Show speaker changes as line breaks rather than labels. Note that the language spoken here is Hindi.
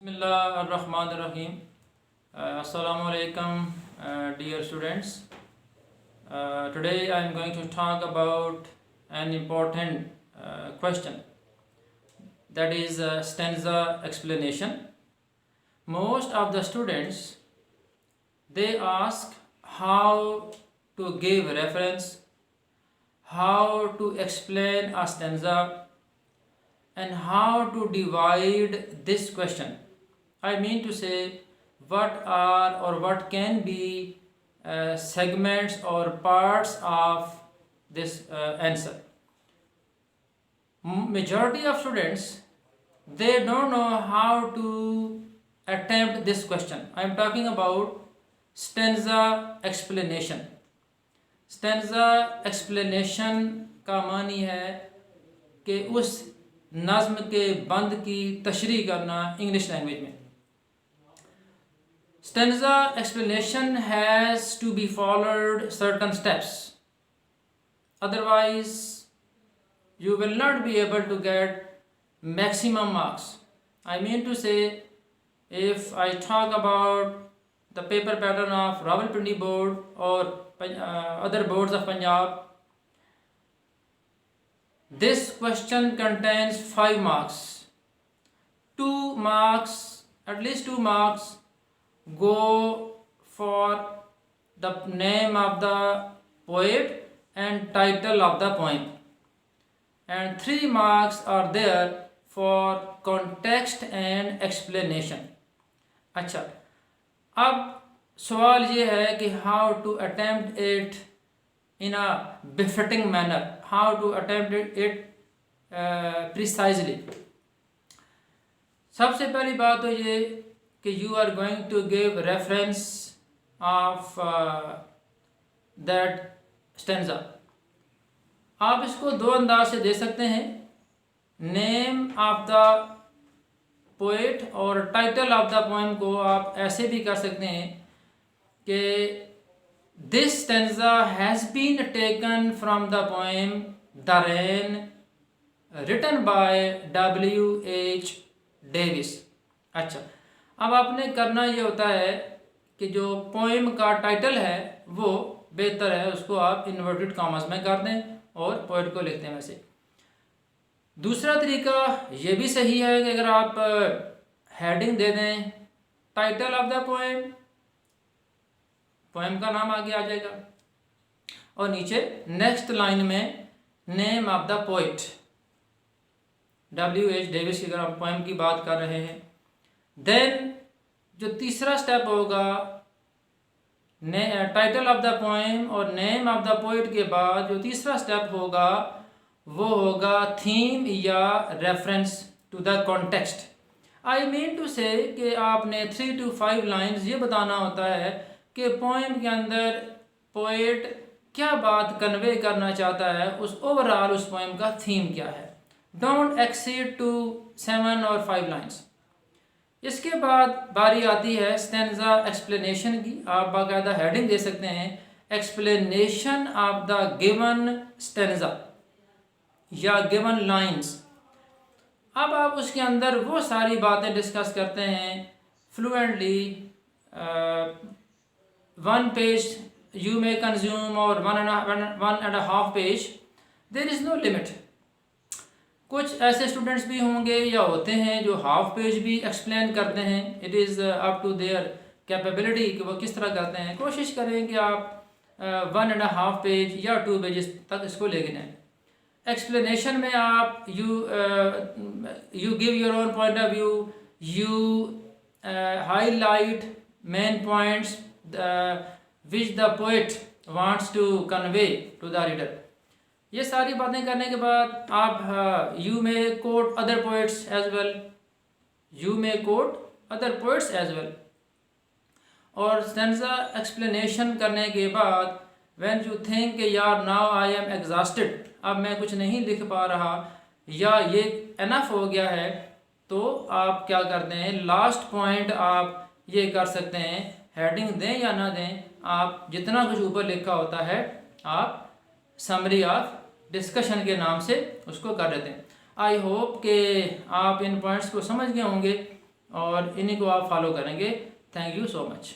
Bismillahirrahmanirrahim. Assalamu alaikum, dear students. Today I am going to talk about an important question, that is stanza explanation. Most of the students, they ask how to give reference, how to explain a stanza, and how to divide this question. I mean to say, what are or what can be segments or parts of this answer. Majority of students, they don't know how to attempt this question. I am talking about stanza explanation. Stanza explanation का मानी है कि उस नज़्म के बंद की तशरीह करना इंग्लिश लैंग्वेज में. Stanza explanation has to be followed certain steps. Otherwise, you will not be able to get maximum marks. I mean to say, if I talk about the paper pattern of Rawalpindi board or other boards of Punjab, this question contains 5 marks. 2 marks, at least 2 marks, go for the name of the poet and title of the poem, and 3 marks are there for context and explanation. अच्छा, अब सवाल ये है कि how to attempt it in a befitting manner, how to attempt it precisely. सबसे पहली बात तो ये कि you are going to give reference of that stanza. आप इसको 2 अंदाज से दे सकते हैं. नेम ऑफ द पोएट और टाइटल ऑफ द पोएम को आप ऐसे भी कर सकते हैं कि this stanza has been taken from the poem The Rain, written by W.H. Davis. अच्छा, अब आपने करना ये होता है कि जो पोएम का टाइटल है वो बेहतर है उसको आप इन्वर्टेड कॉमास में कर दें और पोएट को लिखते हैं वैसे. दूसरा तरीका ये भी सही है कि अगर आप हेडिंग दे दें title of the poem, poem का नाम आगे आ जाएगा, और नीचे नेक्स्ट लाइन में name of the poet, W.H. Davis की अगर आप पोएम की बात कर रहे हैं. देन जो तीसरा स्टेप होगा, टाइटल ऑफ द पोएम और नेम ऑफ द पोएट के बाद जो तीसरा स्टेप होगा वो होगा थीम या reference to the context. I mean to say कि आपने 3 to 5 लाइन्स ये बताना होता है कि पोएम के अंदर पोएट क्या बात कन्वे करना चाहता है, उस ओवरऑल उस पोएम का थीम क्या है. Don't exceed to 7 or 5 lines. इसके बाद बारी आती है स्टैंजा एक्सप्लेनेशन की. आप बाकायदा हेडिंग दे सकते हैं explanation of the given stanza या गिवन लाइन्स. अब आप उसके अंदर वो सारी बातें डिस्कस करते हैं fluently. 1 page you may consume or 1.5 page, there is no limit. कुछ ऐसे स्टूडेंट्स भी होंगे या होते हैं जो हाफ पेज भी एक्सप्लेन करते हैं. It is up to their capability कि वो किस तरह करते हैं. कोशिश करें कि आप 1.5 पेज या 2 पेजेस तक इसको लेके जाएं. एक्सप्लेनेशन में आप you give your own point of view, you highlight main points which the poet wants to convey to the reader. ये सारी बातें करने के बाद आप you may quote other poets as well, you may quote other poets as well. और स्टैंजा एक्सप्लेनेशन करने के बाद व्हेन यू थिंक यार नाउ आई एम एग्जॉस्टेड, अब मैं कुछ नहीं लिख पा रहा या ये एनफ हो गया है, तो आप क्या करते हैं, लास्ट पॉइंट आप ये कर सकते हैं, हेडिंग दें या ना दें, आप जितना कुछ ऊपर लिखा होता है आप समरी ऑफ डिस्कशन के नाम से उसको कर देते हैं. आई होप कि आप इन पॉइंट्स को समझ गए होंगे और इन्हीं को आप फॉलो करेंगे। Thank you so much.